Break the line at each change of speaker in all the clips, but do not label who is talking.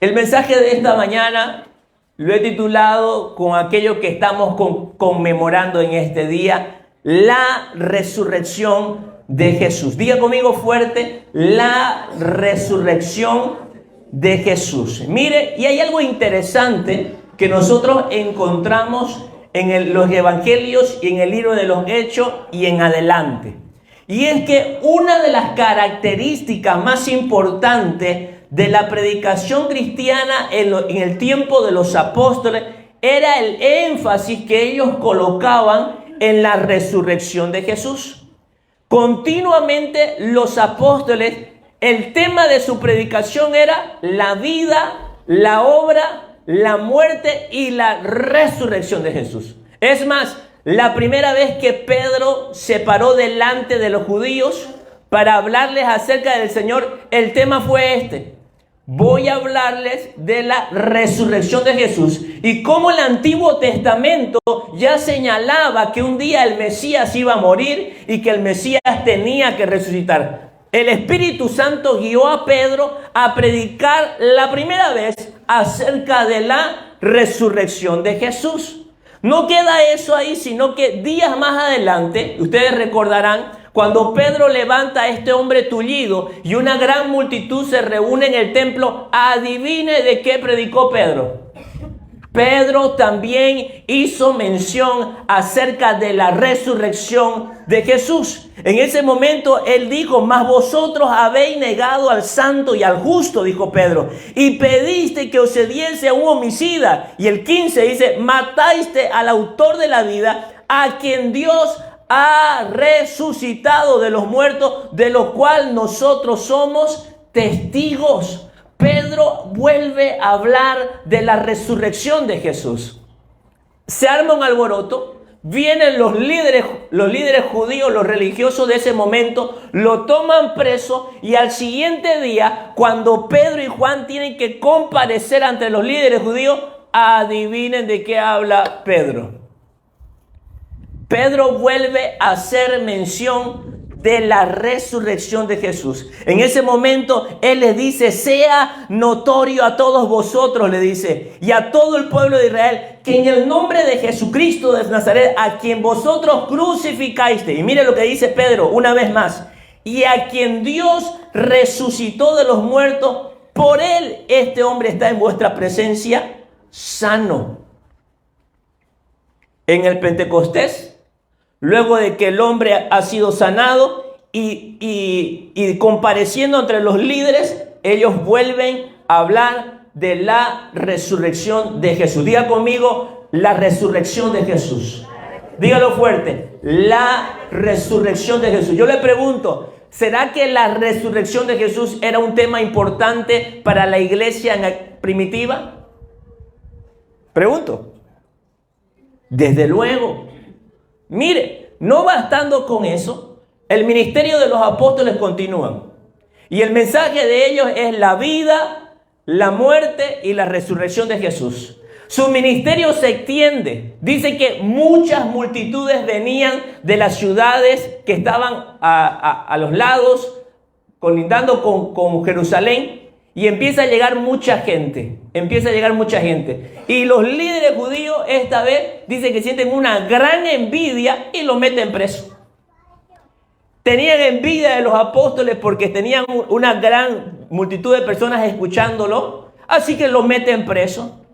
El mensaje de esta mañana lo he titulado con aquello que estamos conmemorando en este día, la resurrección de Jesús. Diga conmigo fuerte, la resurrección de Jesús. Mire, y hay algo interesante que nosotros encontramos en los evangelios y en el libro de los Hechos y en adelante. Y es que una de las características más importantes de la predicación cristiana en el tiempo de los apóstoles era el énfasis que ellos colocaban en la resurrección de Jesús. Continuamente los apóstoles, el tema de su predicación era la vida, la obra, la muerte y la resurrección de Jesús. Es más, la primera vez que Pedro se paró delante de los judíos para hablarles acerca del Señor, el tema fue este: voy a hablarles de la resurrección de Jesús y cómo el Antiguo Testamento ya señalaba que un día el Mesías iba a morir y que el Mesías tenía que resucitar. El Espíritu Santo guió a Pedro a predicar la primera vez acerca de la resurrección de Jesús. No queda eso ahí, sino que días más adelante, ustedes recordarán, cuando Pedro levanta a este hombre tullido y una gran multitud se reúne en el templo, adivine de qué predicó Pedro. Pedro también hizo mención acerca de la resurrección de Jesús. En ese momento él dijo: mas vosotros habéis negado al santo y al justo, dijo Pedro, y pediste que os se diese a un homicida. Y el 15 dice: mataste al autor de la vida, a quien Dios ha resucitado de los muertos, de lo cual nosotros somos testigos. Pedro vuelve a hablar de la resurrección de Jesús. Se arma un alboroto, vienen los líderes judíos, los religiosos de ese momento, lo toman preso y al siguiente día, cuando Pedro y Juan tienen que comparecer ante los líderes judíos, adivinen de qué habla Pedro. Pedro vuelve a hacer mención de la resurrección de Jesús. En ese momento él les dice: sea notorio a todos vosotros, le dice, y a todo el pueblo de Israel, que en el nombre de Jesucristo de Nazaret, a quien vosotros crucificaste, y mire lo que dice Pedro una vez más, y a quien Dios resucitó de los muertos, por él este hombre está en vuestra presencia sano. En el Pentecostés, luego de que el hombre ha sido sanado y compareciendo entre los líderes, ellos vuelven a hablar de la resurrección de Jesús. Diga conmigo: la resurrección de Jesús. Dígalo fuerte: la resurrección de Jesús. Yo le pregunto, ¿será que la resurrección de Jesús era un tema importante para la iglesia primitiva? Pregunto. Desde luego. Mire, no bastando con eso, el ministerio de los apóstoles continúa. Y el mensaje de ellos es la vida, la muerte y la resurrección de Jesús. Su ministerio se extiende. Dice que muchas multitudes venían de las ciudades que estaban a los lados, colindando con Jerusalén. Y empieza a llegar mucha gente. Y los líderes judíos esta vez dicen que sienten una gran envidia y los meten preso. Tenían envidia de los apóstoles porque tenían una gran multitud de personas escuchándolo. Así que los meten preso.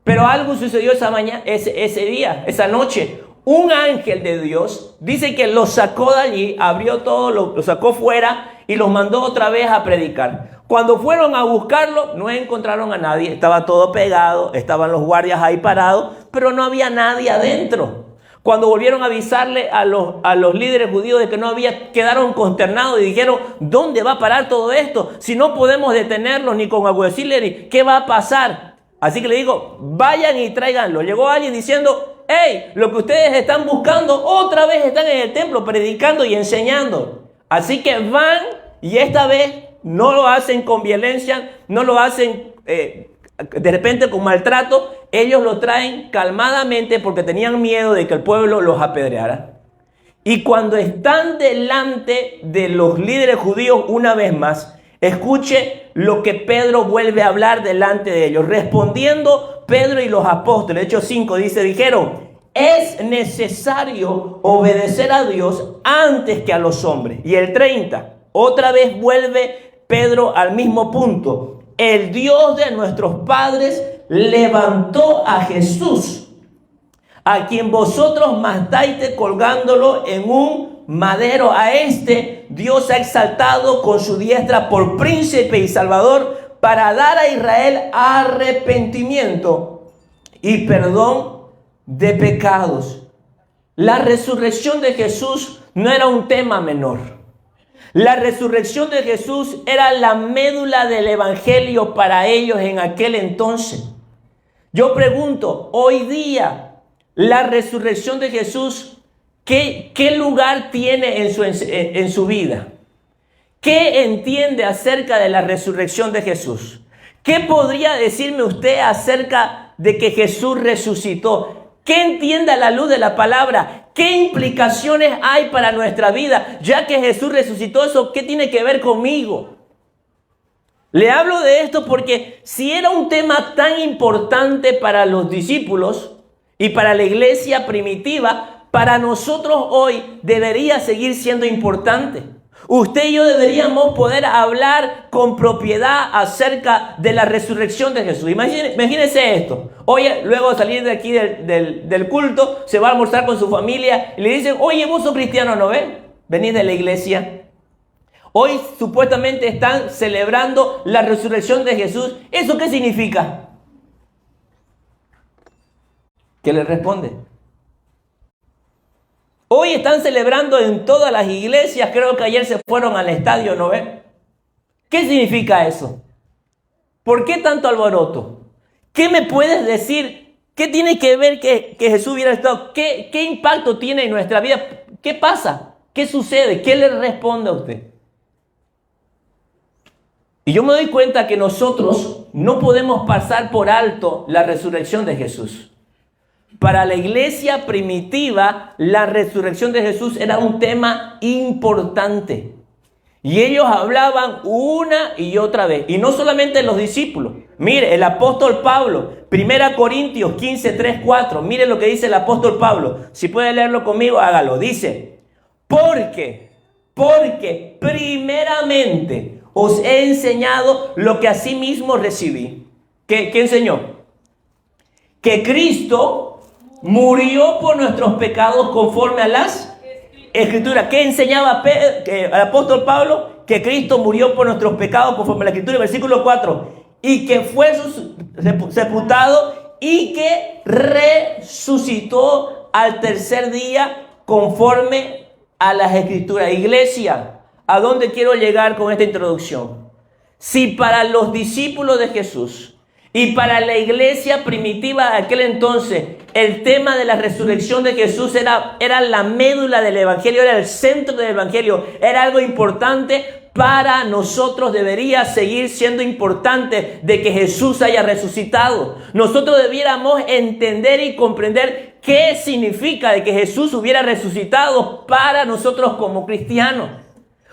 Pero algo sucedió esa mañana, ese día, esa noche. Un ángel de Dios dice que los sacó de allí, abrió todo, lo sacó fuera y los mandó otra vez a predicar. Cuando fueron a buscarlo, no encontraron a nadie. Estaba todo pegado, estaban los guardias ahí parados, pero no había nadie adentro. Cuando volvieron a avisarle a los líderes judíos de que no había, quedaron consternados y dijeron: ¿dónde va a parar todo esto? Si no podemos detenerlos ni con alguaciles, ¿qué va a pasar? Así que le digo: vayan y tráiganlo. Llegó alguien diciendo: hey, lo que ustedes están buscando, otra vez están en el templo predicando y enseñando. Así que van, y esta vez no lo hacen con violencia, no lo hacen de repente con maltrato. Ellos lo traen calmadamente porque tenían miedo de que el pueblo los apedreara. Y cuando están delante de los líderes judíos una vez más, Escuche lo que Pedro vuelve a hablar delante de ellos. Respondiendo Pedro y los apóstoles, Hechos 5 dice, dijeron, es necesario obedecer a Dios antes que a los hombres. Y el 30, otra vez vuelve Pedro al mismo punto. El Dios de nuestros padres levantó a Jesús, a quien vosotros matasteis colgándolo en un madero. A este Dios ha exaltado con su diestra por príncipe y salvador para dar a Israel arrepentimiento y perdón de pecados. La resurrección de Jesús no era un tema menor. La resurrección de Jesús era la médula del evangelio para ellos en aquel entonces. Yo pregunto, hoy día, la resurrección de Jesús, ¿qué lugar tiene en su vida? ¿Qué entiende acerca de la resurrección de Jesús? ¿Qué podría decirme usted acerca de que Jesús resucitó? ¿Qué entiende a la luz de la palabra? ¿Qué implicaciones hay para nuestra vida? Ya que Jesús resucitó, ¿eso qué tiene que ver conmigo? Le hablo de esto porque si era un tema tan importante para los discípulos y para la iglesia primitiva, para nosotros hoy debería seguir siendo importante. Usted y yo deberíamos poder hablar con propiedad acerca de la resurrección de Jesús. Imagínese esto. Hoy, luego de salir de aquí del culto, se va a almorzar con su familia y le dicen, oye, vos sos cristiano, ¿no ves? Venís de la iglesia. Hoy supuestamente están celebrando la resurrección de Jesús. ¿Eso qué significa? ¿Qué le responde? Hoy están celebrando en todas las iglesias, creo que ayer se fueron al estadio, ¿no ve? ¿Qué significa eso? ¿Por qué tanto alboroto? ¿Qué me puedes decir? ¿Qué tiene que ver que Jesús hubiera estado? ¿Qué impacto tiene en nuestra vida? ¿Qué pasa? ¿Qué sucede? ¿Qué le responde a usted? Y yo me doy cuenta que nosotros no podemos pasar por alto la resurrección de Jesús. Para la iglesia primitiva, la resurrección de Jesús era un tema importante. Y ellos hablaban una y otra vez. Y no solamente los discípulos. Mire, el apóstol Pablo, 1 Corintios 15, 3, 4. Mire lo que dice el apóstol Pablo. Si puede leerlo conmigo, hágalo. Dice, porque primeramente os he enseñado lo que asimismo recibí. ¿Qué enseñó? Que Cristo murió por nuestros pecados conforme a las Escrituras. ¿Qué enseñaba el apóstol Pablo? Que Cristo murió por nuestros pecados conforme a la Escritura. Versículo 4. Y que fue sepultado y que resucitó al tercer día conforme a las Escrituras. Iglesia, ¿a dónde quiero llegar con esta introducción? Si para los discípulos de Jesús y para la iglesia primitiva de aquel entonces, el tema de la resurrección de Jesús era la médula del evangelio, era el centro del evangelio, era algo importante. Para nosotros debería seguir siendo importante de que Jesús haya resucitado. Nosotros debiéramos entender y comprender qué significa de que Jesús hubiera resucitado para nosotros como cristianos.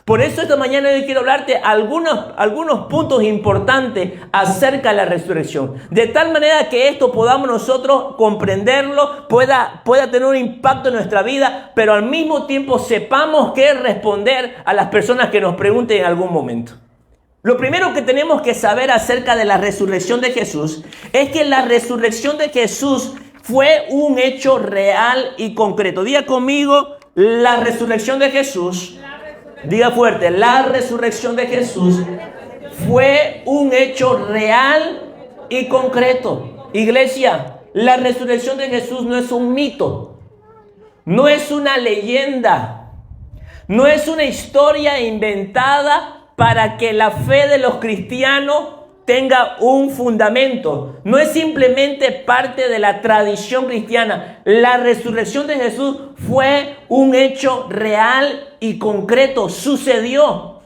Por eso esta mañana yo quiero hablarte algunos puntos importantes acerca de la resurrección. De tal manera que esto podamos nosotros comprenderlo, pueda tener un impacto en nuestra vida, pero al mismo tiempo sepamos qué responder a las personas que nos pregunten en algún momento. Lo primero que tenemos que saber acerca de la resurrección de Jesús es que la resurrección de Jesús fue un hecho real y concreto. Diga conmigo, la resurrección de Jesús. Diga fuerte, la resurrección de Jesús fue un hecho real y concreto. Iglesia, la resurrección de Jesús no es un mito, no es una leyenda, no es una historia inventada para que la fe de los cristianos tenga un fundamento. No es simplemente parte de la tradición cristiana. La resurrección de Jesús fue un hecho real y concreto. Sucedió.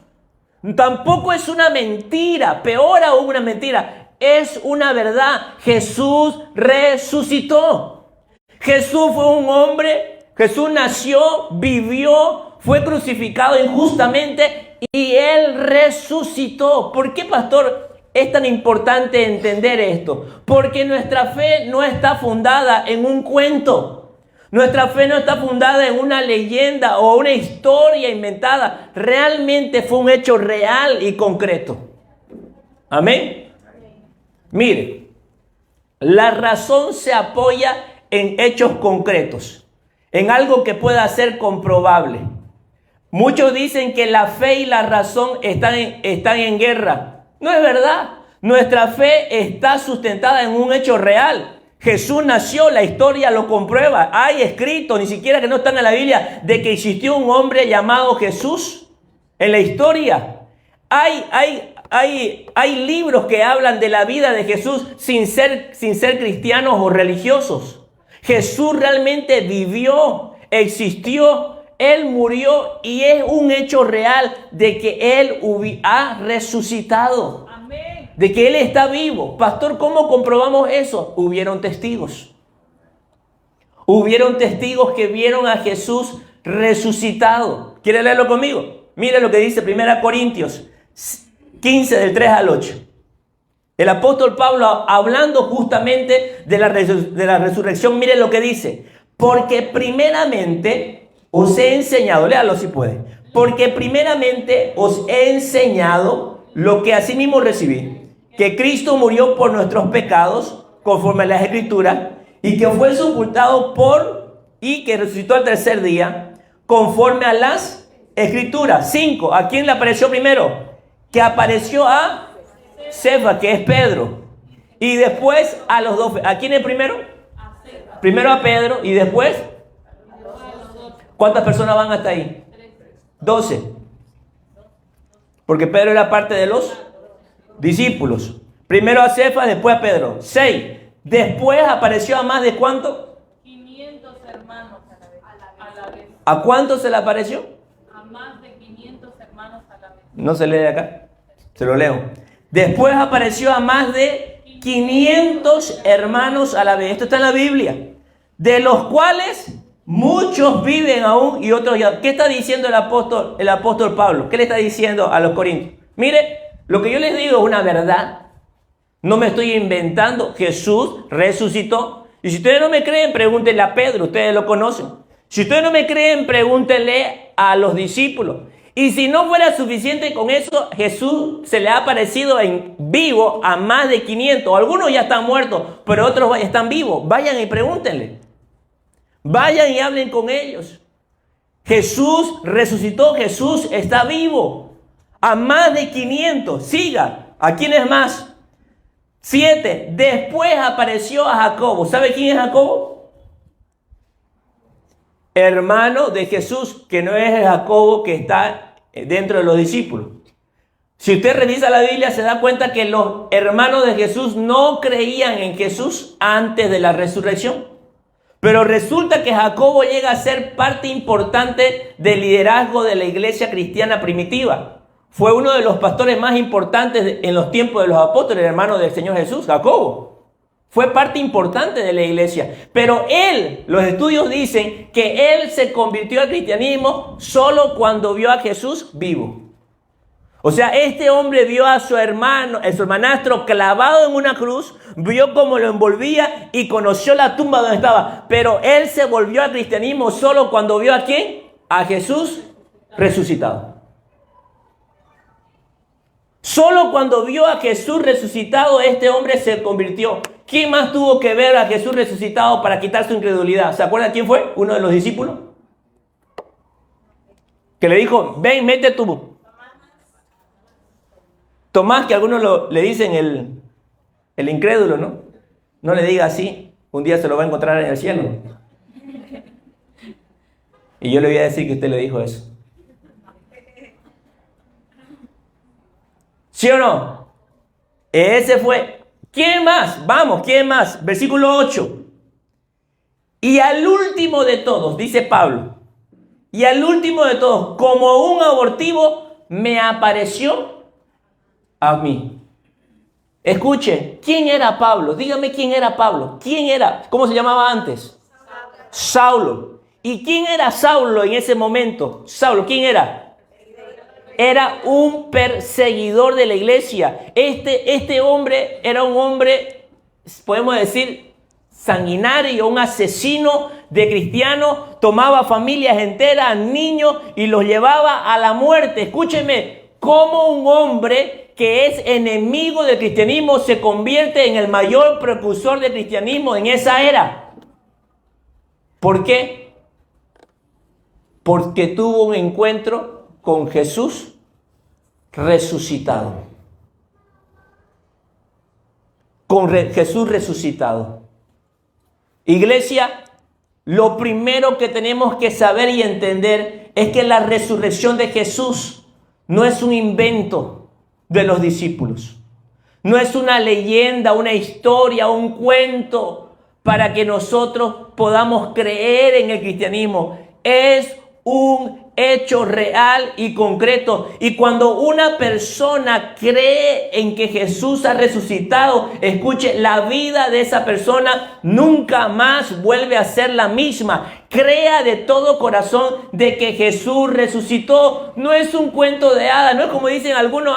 Tampoco es una mentira, peor aún una mentira. Es una verdad. Jesús resucitó. Jesús fue un hombre. Jesús nació, vivió, fue crucificado injustamente y Él resucitó. ¿Por qué, pastor, es tan importante entender esto? Porque nuestra fe no está fundada en un cuento. Nuestra fe no está fundada en una leyenda o una historia inventada. Realmente fue un hecho real y concreto. Amén. Mire, la razón se apoya en hechos concretos, en algo que pueda ser comprobable. Muchos dicen que la fe y la razón están en guerra. No es verdad. Nuestra fe está sustentada en un hecho real. Jesús nació, la historia lo comprueba. Hay escrito, ni siquiera que no están en la Biblia, de que existió un hombre llamado Jesús en la historia. Hay libros que hablan de la vida de Jesús sin ser cristianos o religiosos. Jesús realmente vivió, existió, Él murió y es un hecho real de que Él ha resucitado. De que Él está vivo. Pastor, ¿cómo comprobamos eso? Hubieron testigos. Hubieron testigos que vieron a Jesús resucitado. ¿Quiere leerlo conmigo? Mire lo que dice 1 Corintios 15 del 3 al 8. El apóstol Pablo, hablando justamente de la resurrección, mire lo que dice. Porque primeramente os he enseñado, léalo si puede. Porque primeramente os he enseñado lo que asimismo recibí. Que Cristo murió por nuestros pecados, conforme a las Escrituras, y que fue sepultado y que resucitó al tercer día, conforme a las Escrituras. 5. ¿A quién le apareció primero? Que apareció a Cefas, que es Pedro. Y después a los 12. ¿A quién es primero? Primero a Pedro y después. ¿Cuántas personas van hasta ahí? 12. Porque Pedro era parte de los discípulos. Primero a Cefas, después a Pedro. 6. Después apareció a más de ¿cuánto?
500 hermanos a la vez.
¿A cuántos se le apareció?
A más de 500 hermanos a la vez.
No se lee acá. Se lo leo. Después apareció a más de 500 hermanos a la vez. Esto está en la Biblia. De los cuales muchos viven aún y otros ya. ¿Qué está diciendo el apóstol Pablo? ¿Qué le está diciendo a los corintios? Mire, lo que yo les digo es una verdad. No me estoy inventando. Jesús resucitó. Y si ustedes no me creen, pregúntenle a Pedro. Ustedes lo conocen. Si ustedes no me creen, pregúntenle a los discípulos. Y si no fuera suficiente con eso, Jesús se le ha aparecido en vivo a más de 500. Algunos ya están muertos, pero otros están vivos. Vayan y pregúntenle. Vayan y hablen con ellos. Jesús resucitó. Jesús está vivo. A más de 500. Siga. ¿A quién es más? 7. Después apareció a Jacobo. ¿Sabe quién es Jacobo? Hermano de Jesús, que no es el Jacobo que está dentro de los discípulos. Si usted revisa la Biblia, se da cuenta que los hermanos de Jesús no creían en Jesús antes de la resurrección. Pero resulta que Jacobo llega a ser parte importante del liderazgo de la iglesia cristiana primitiva. Fue uno de los pastores más importantes en los tiempos de los apóstoles, hermano del Señor Jesús, Jacobo. Fue parte importante de la iglesia. Pero los estudios dicen que él se convirtió al cristianismo solo cuando vio a Jesús vivo. O sea, este hombre vio a su hermanastro clavado en una cruz, vio cómo lo envolvía y conoció la tumba donde estaba. Pero él se volvió al cristianismo solo cuando vio a ¿quién? A Jesús resucitado. Solo cuando vio a Jesús resucitado, este hombre se convirtió. ¿Quién más tuvo que ver a Jesús resucitado para quitar su incredulidad? ¿Se acuerdan quién fue? Uno de los discípulos. Que le dijo, ven, mete tu... Tomás, que algunos le dicen el incrédulo, ¿no? No le diga así. Un día se lo va a encontrar en el cielo. Y yo le voy a decir que usted le dijo eso. ¿Sí o no? Ese fue. ¿Quién más? Vamos, ¿quién más? Versículo 8. Y al último de todos, dice Pablo, y al último de todos, como un abortivo, me apareció a mí. Escuche, ¿quién era Pablo? Dígame quién era Pablo. ¿Quién era? ¿Cómo se llamaba antes? Saulo. ¿Y quién era Saulo en ese momento? Saulo, ¿quién era? era un perseguidor de la iglesia. Este hombre era un hombre, podemos decir, sanguinario, un asesino de cristianos. Tomaba familias enteras, niños, y los llevaba a la muerte. Escúcheme, cómo un hombre que es enemigo del cristianismo se convierte en el mayor precursor del cristianismo en esa era. ¿Por qué? Porque tuvo un encuentro con Jesús resucitado. Con Jesús resucitado. Iglesia, lo primero que tenemos que saber y entender es que la resurrección de Jesús no es un invento de los discípulos. No es una leyenda, una historia, un cuento para que nosotros podamos creer en el cristianismo. Es un hecho real y concreto. Y cuando una persona cree en que Jesús ha resucitado, escuche, la vida de esa persona nunca más vuelve a ser la misma. Crea de todo corazón de que Jesús resucitó. No es un cuento de hadas, no es como dicen algunos,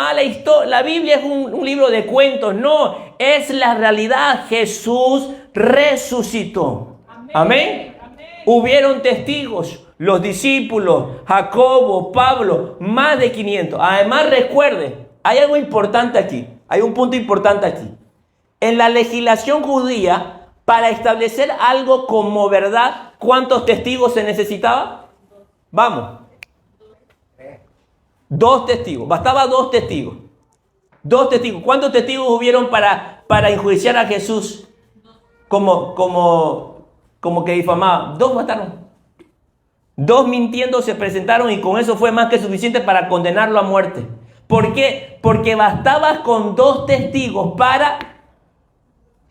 la Biblia es un libro de cuentos. No, es la realidad. Jesús resucitó. Amén. Hubieron testigos. Los discípulos, Jacobo, Pablo, más de 500. Además, recuerde, hay algo importante aquí. Hay un punto importante aquí. En la legislación judía, para establecer algo como verdad, ¿cuántos testigos se necesitaba? Vamos. 2 testigos. Bastaba 2 testigos. 2 testigos. ¿Cuántos testigos hubieron para enjuiciar a Jesús como que difamaba? 2 bastaron. 2 mintiendo se presentaron y con eso fue más que suficiente para condenarlo a muerte. ¿Por qué? Porque bastaba con 2 testigos para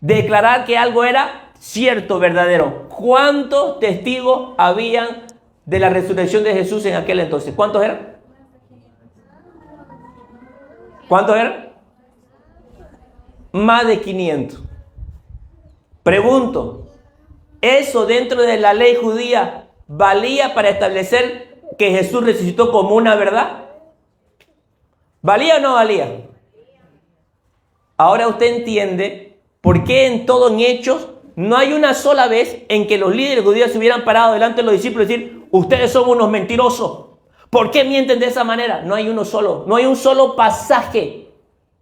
declarar que algo era cierto, verdadero. ¿Cuántos testigos habían de la resurrección de Jesús en aquel entonces? ¿Cuántos eran? ¿Cuántos eran? Más de 500. Pregunto, ¿eso dentro de la ley judía valía para establecer que Jesús resucitó como una verdad? ¿Valía o no valía? Ahora usted entiende por qué en Hechos no hay una sola vez en que los líderes judíos se hubieran parado delante de los discípulos y decir, ustedes son unos mentirosos. ¿Por qué mienten de esa manera? No hay uno solo. No hay un solo pasaje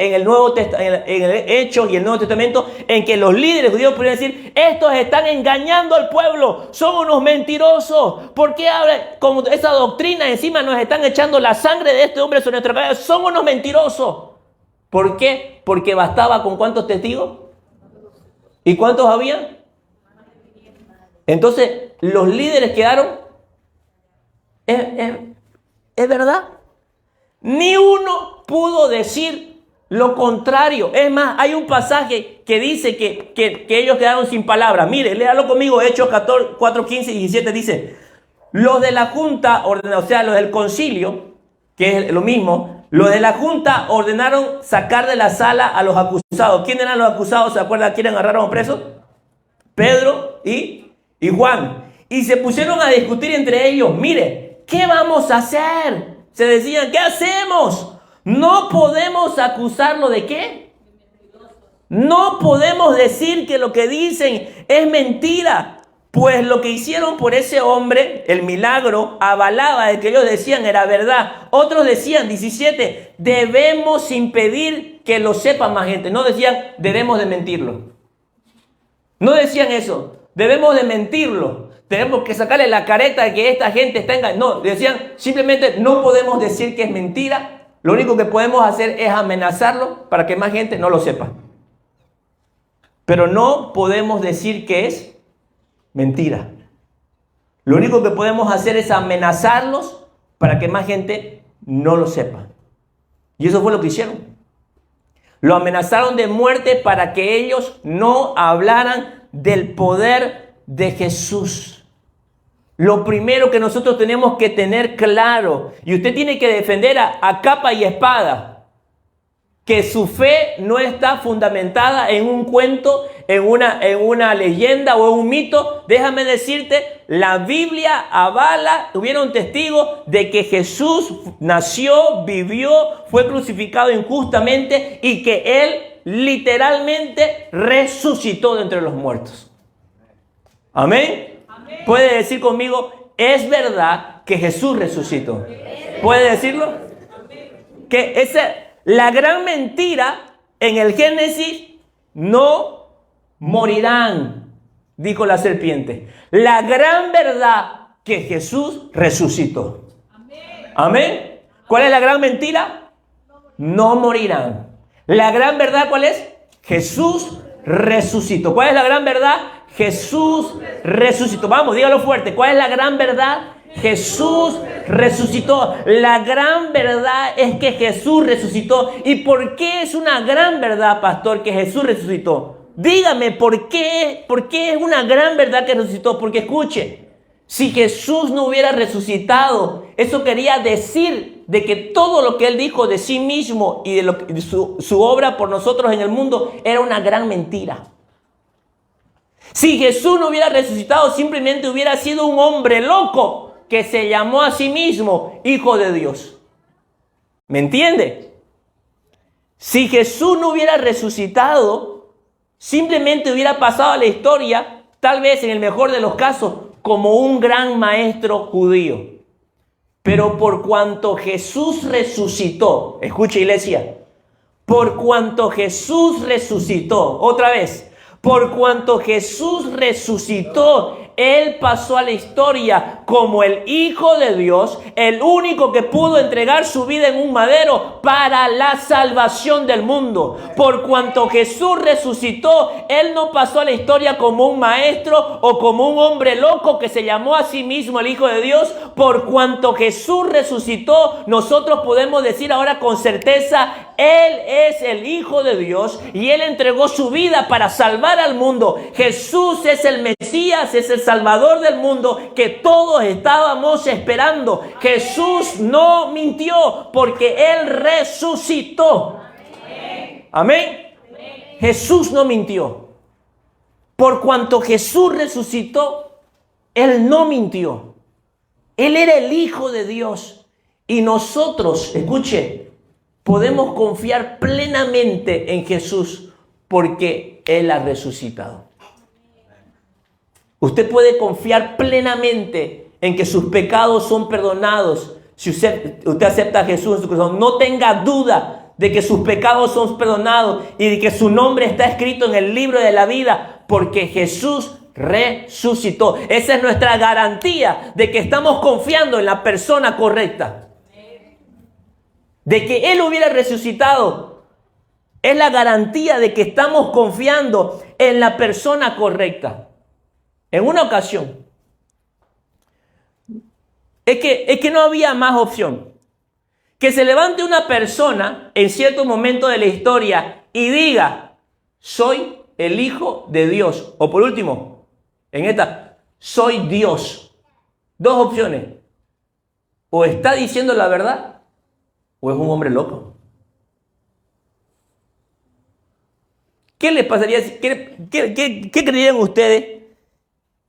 en el Nuevo Testamento, en el Hechos y el Nuevo Testamento, en que los líderes judíos pudieran decir, estos están engañando al pueblo, son unos mentirosos. ¿Por qué hablan con esa doctrina encima? Nos están echando la sangre de este hombre sobre nuestra cabeza. Son unos mentirosos. ¿Por qué? Porque bastaba con ¿cuántos testigos? ¿Y cuántos habían? Entonces, los líderes quedaron. ¿Es verdad? Ni uno pudo decir lo contrario. Es más, hay un pasaje que dice que ellos quedaron sin palabras. Mire, léalo conmigo. Hechos 4, 15 y 17 dice, los de la junta, o sea, los del concilio, que es lo mismo, los de la junta ordenaron sacar de la sala a los acusados. ¿Quién eran los acusados? ¿Se acuerdan quién agarraron presos? Pedro y Juan. Y se pusieron a discutir entre ellos. Mire, ¿qué vamos a hacer? Se decían, ¿qué hacemos? No podemos acusarlo de ¿qué? No podemos decir que lo que dicen es mentira. Pues lo que hicieron por ese hombre, el milagro, avalaba de que ellos decían era verdad. Otros decían, 17, debemos impedir que lo sepa más gente. No decían, debemos de mentirlo. No decían eso, debemos de mentirlo. Tenemos que sacarle la careta de que esta gente está engañando. No, decían, simplemente no podemos decir que es mentira. Lo único que podemos hacer es amenazarlo para que más gente no lo sepa. Pero no podemos decir que es mentira. Lo único que podemos hacer es amenazarlos para que más gente no lo sepa. Y eso fue lo que hicieron. Lo amenazaron de muerte para que ellos no hablaran del poder de Jesús. Lo primero que nosotros tenemos que tener claro, y usted tiene que defender a capa y espada, que su fe no está fundamentada en un cuento, en una leyenda o en un mito, déjame decirte, la Biblia avala, hubieron testigos de que Jesús nació, vivió, fue crucificado injustamente y que Él literalmente resucitó de entre los muertos. Amén. Amén. ¿Puede decir conmigo, es verdad que Jesús resucitó? ¿Puede decirlo? Que la gran mentira en el Génesis, no morirán, dijo la serpiente. La gran verdad, que Jesús resucitó. Amén. ¿Cuál es la gran mentira? No morirán. La gran verdad, ¿cuál es? Jesús resucitó. ¿Cuál es la gran verdad? Jesús resucitó. Vamos, dígalo fuerte. ¿Cuál es la gran verdad? Jesús resucitó. La gran verdad es que Jesús resucitó. ¿Y por qué es una gran verdad, pastor, que Jesús resucitó? Dígame, ¿por qué es una gran verdad que resucitó? Porque escuche, si Jesús no hubiera resucitado, eso quería decir de que todo lo que Él dijo de sí mismo y de su obra por nosotros en el mundo era una gran mentira. Si Jesús no hubiera resucitado, simplemente hubiera sido un hombre loco que se llamó a sí mismo Hijo de Dios. ¿Me entiende? Si Jesús no hubiera resucitado, simplemente hubiera pasado a la historia, tal vez en el mejor de los casos, como un gran maestro judío. Pero por cuanto Jesús resucitó, escucha iglesia, por cuanto Jesús resucitó, otra vez, por cuanto Jesús resucitó, Él pasó a la historia como el Hijo de Dios, el único que pudo entregar su vida en un madero para la salvación del mundo. Por cuanto Jesús resucitó, Él no pasó a la historia como un maestro o como un hombre loco que se llamó a sí mismo el Hijo de Dios. Por cuanto Jesús resucitó, nosotros podemos decir ahora con certeza, Él es el Hijo de Dios y Él entregó su vida para salvar al mundo. Jesús es el Mesías, es el Salvador del mundo que todos estábamos esperando. Jesús no mintió porque Él resucitó. Amén. Jesús no mintió. Por cuanto Jesús resucitó, Él no mintió. Él era el Hijo de Dios. Y nosotros, escuche, podemos confiar plenamente en Jesús porque Él ha resucitado. Usted puede confiar plenamente en que sus pecados son perdonados si usted acepta a Jesús en su corazón. No tenga duda de que sus pecados son perdonados y de que su nombre está escrito en el libro de la vida porque Jesús resucitó. Esa es nuestra garantía de que estamos confiando en la persona correcta. De que Él hubiera resucitado. Es la garantía de que estamos confiando en la persona correcta. En una ocasión, es que no había más opción. Que se levante una persona en cierto momento de la historia y diga, soy el Hijo de Dios. O por último, en esta, soy Dios. Dos opciones. O está diciendo la verdad, o es un hombre loco. ¿Qué les pasaría? ¿Qué creerían ustedes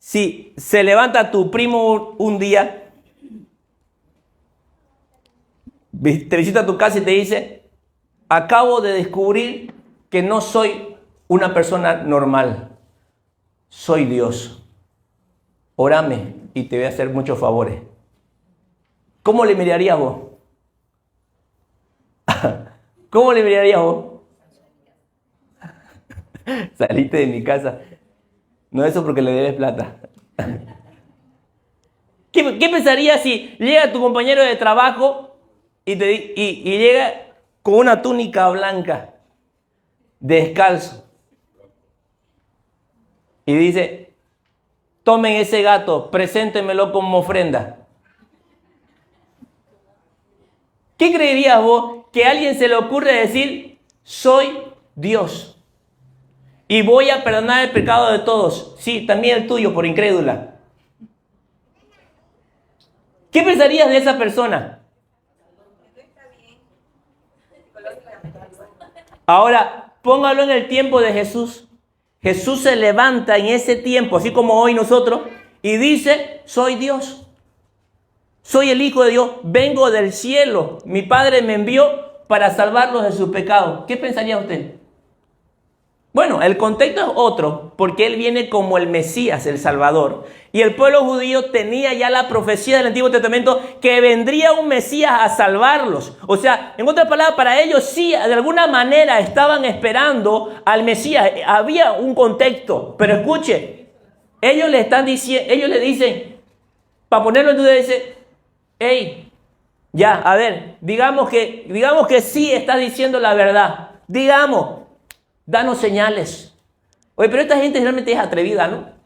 si se levanta tu primo un día, te visita a tu casa y te dice, acabo de descubrir que no soy una persona normal, soy Dios, órame y te voy a hacer muchos favores? ¿Cómo le mirarías vos? ¿Cómo le mirarías vos? Saliste de mi casa. No, eso porque le debes plata. ¿Qué pensarías si llega tu compañero de trabajo y llega con una túnica blanca, descalzo, y dice, tomen ese gato, preséntemelo como ofrenda? ¿Qué creerías vos que a alguien se le ocurre decir, soy Dios y voy a perdonar el pecado de todos? Sí, también el tuyo por incrédula. ¿Qué pensarías de esa persona? Ahora, póngalo en el tiempo de Jesús. Jesús se levanta en ese tiempo, así como hoy nosotros, y dice, soy Dios. Soy el Hijo de Dios, vengo del cielo. Mi Padre me envió para salvarlos de sus pecados. ¿Qué pensaría usted? Bueno, el contexto es otro, porque Él viene como el Mesías, el Salvador. Y el pueblo judío tenía ya la profecía del Antiguo Testamento que vendría un Mesías a salvarlos. O sea, en otras palabras, para ellos sí, de alguna manera estaban esperando al Mesías. Había un contexto, pero escuche, ellos le están diciendo, ellos le dicen, para ponerlo en duda, dice, hey, ya, a ver, digamos que sí estás diciendo la verdad. Digamos, danos señales. Oye, pero esta gente realmente es atrevida, ¿no?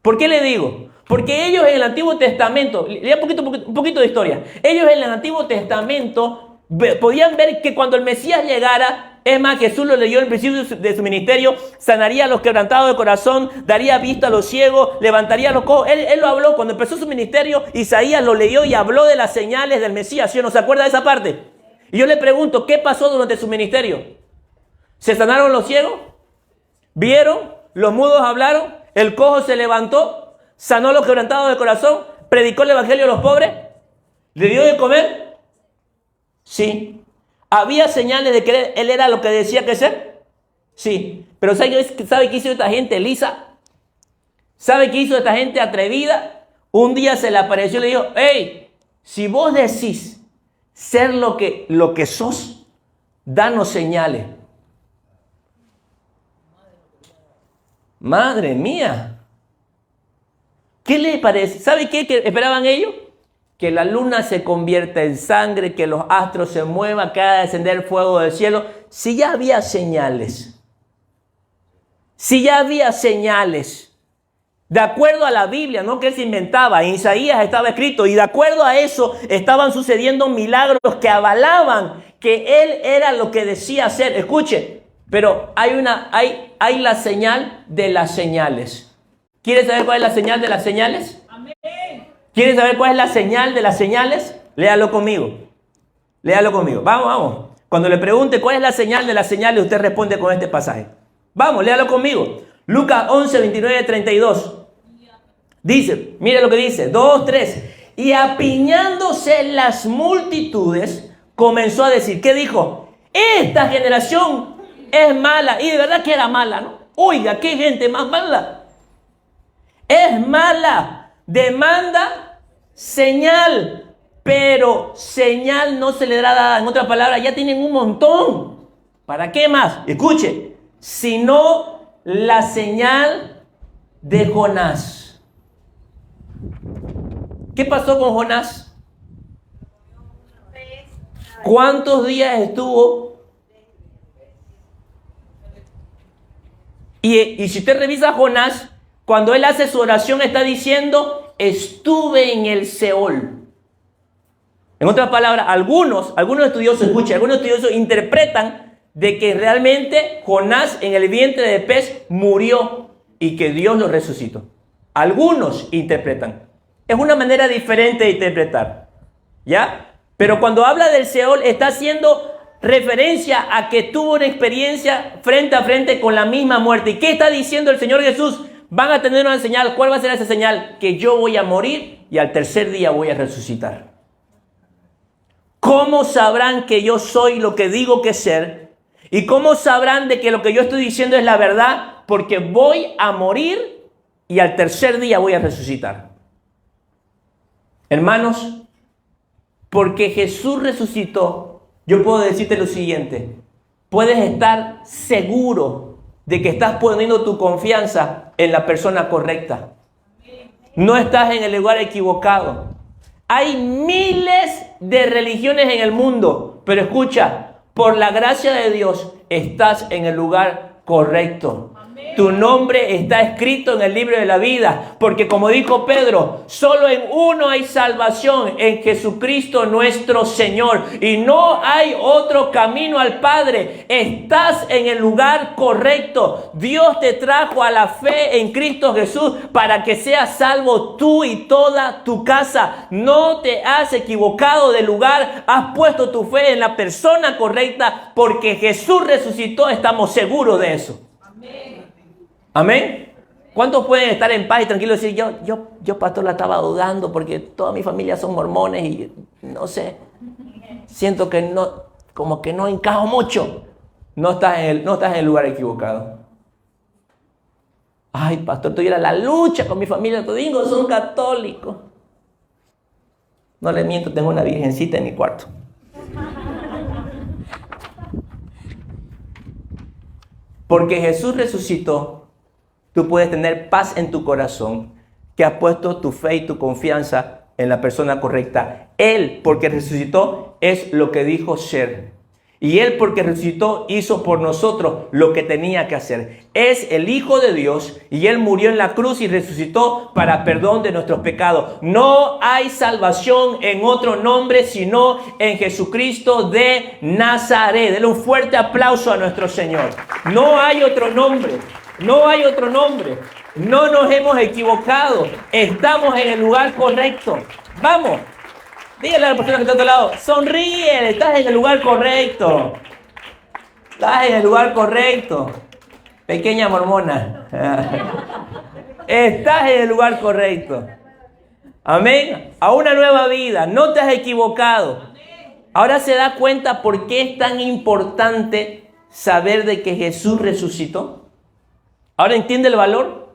¿Por qué le digo? Porque ellos en el Antiguo Testamento, lea un poquito de historia, ellos en el Antiguo Testamento podían ver que cuando el Mesías llegara, es más, Jesús lo leyó en el principio de su ministerio, sanaría a los quebrantados de corazón, daría vista a los ciegos, levantaría a los cojos. Él lo habló cuando empezó su ministerio, Isaías lo leyó y habló de las señales del Mesías. ¿Sí o no se acuerda de esa parte? Y yo le pregunto, ¿qué pasó durante su ministerio? ¿Se sanaron los ciegos? ¿Vieron? ¿Los mudos hablaron? ¿El cojo se levantó? ¿Sanó a los quebrantados de corazón? ¿Predicó el evangelio a los pobres? ¿Le dio de comer? Sí. ¿Había señales de que él era lo que decía que ser? Sí. Pero ¿sabe qué hizo esta gente lisa? ¿Sabe qué hizo esta gente atrevida? Un día se le apareció y le dijo, hey, si vos decís ser lo que sos, danos señales. Madre mía. ¿Qué le parece? ¿Sabe qué esperaban ellos? Que la luna se convierta en sangre, que los astros se muevan, que haga descender fuego del cielo. Si ya había señales. Si ya había señales. De acuerdo a la Biblia, no que él se inventaba. En Isaías estaba escrito. Y de acuerdo a eso estaban sucediendo milagros que avalaban que él era lo que decía ser. Escuche. Pero hay la señal de las señales. ¿Quieres saber cuál es la señal de las señales?
Amén.
¿Quieres saber cuál es la señal de las señales? Léalo conmigo. Léalo conmigo. Vamos. Cuando le pregunte cuál es la señal de las señales, usted responde con este pasaje. Vamos, léalo conmigo. Lucas 11, 29, 32. Dice, mire lo que dice. 2, 3. Y apiñándose las multitudes, comenzó a decir. ¿Qué dijo? Esta generación es mala. Y de verdad que era mala, ¿no? Oiga, qué gente más mala. Es mala. Demanda señal. Pero señal no se le dará dada. En otras palabras, ya tienen un montón. ¿Para qué más? Escuche. Sino la señal de Jonás. ¿Qué pasó con Jonás? ¿Cuántos días estuvo? Y si usted revisa a Jonás, cuando él hace su oración está diciendo, estuve en el Seol. En otras palabras, algunos estudiosos, escuchen, algunos estudiosos interpretan de que realmente Jonás en el vientre de pez murió y que Dios lo resucitó. Algunos interpretan. Es una manera diferente de interpretar. ¿Ya? Pero cuando habla del Seol está haciendo referencia a que tuvo una experiencia frente a frente con la misma muerte. ¿Y qué está diciendo el Señor Jesús? Van a tener una señal. ¿Cuál va a ser esa señal? Que yo voy a morir y al tercer día voy a resucitar. ¿Cómo sabrán que yo soy lo que digo que ser? ¿Y cómo sabrán de que lo que yo estoy diciendo es la verdad? Porque voy a morir y al tercer día voy a resucitar. Hermanos, porque Jesús resucitó, yo puedo decirte lo siguiente. Puedes estar seguro de que estás poniendo tu confianza en la persona correcta. No estás en el lugar equivocado. Hay miles de religiones en el mundo, pero escucha, por la gracia de Dios estás en el lugar correcto. Tu nombre está escrito en el libro de la vida, porque como dijo Pedro, solo en uno hay salvación, en Jesucristo nuestro Señor, y no hay otro camino al Padre. Estás en el lugar correcto. Dios te trajo a la fe en Cristo Jesús para que seas salvo tú y toda tu casa. No te has equivocado de lugar, has puesto tu fe en la persona correcta, porque Jesús resucitó, estamos seguros de eso. Amén. ¿Cuántos pueden estar en paz y tranquilos y decir, yo pastor, la estaba dudando porque toda mi familia son mormones y no sé, siento que no, como que no encajo mucho? No estás en el lugar equivocado. Ay, pastor, tuviera la lucha con mi familia, todingo son católicos. No les miento, tengo una virgencita en mi cuarto. Porque Jesús resucitó, tú puedes tener paz en tu corazón, que has puesto tu fe y tu confianza en la persona correcta. Él, porque resucitó, es lo que dijo ser. Y Él, porque resucitó, hizo por nosotros lo que tenía que hacer. Es el Hijo de Dios y Él murió en la cruz y resucitó para perdón de nuestros pecados. No hay salvación en otro nombre sino en Jesucristo de Nazaret. Denle un fuerte aplauso a nuestro Señor. No hay otro nombre. No hay otro nombre. No nos hemos equivocado. Estamos en el lugar correcto. Vamos. Dígale a la persona que está a tu lado, sonríe, estás en el lugar correcto. Estás en el lugar correcto. Pequeña mormona. Estás en el lugar correcto. Amén. A una nueva vida. No te has equivocado. Ahora se da cuenta por qué es tan importante saber de que Jesús resucitó. Ahora entiende el valor.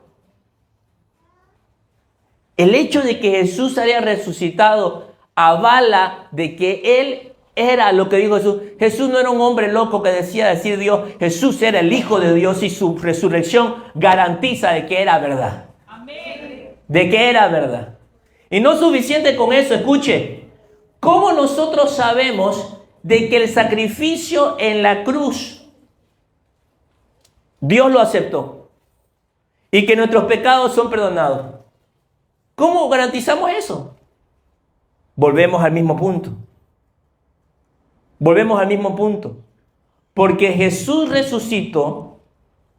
El hecho de que Jesús haya resucitado avala de que Él era lo que dijo Jesús. Jesús no era un hombre loco que decía decir Dios. Jesús era el Hijo de Dios y su resurrección garantiza de que era verdad. Amén. De que era verdad. Y no suficiente con eso, escuche. ¿Cómo nosotros sabemos de que el sacrificio en la cruz Dios lo aceptó y que nuestros pecados son perdonados? ¿Cómo garantizamos eso? Volvemos al mismo punto. Volvemos al mismo punto. Porque Jesús resucitó,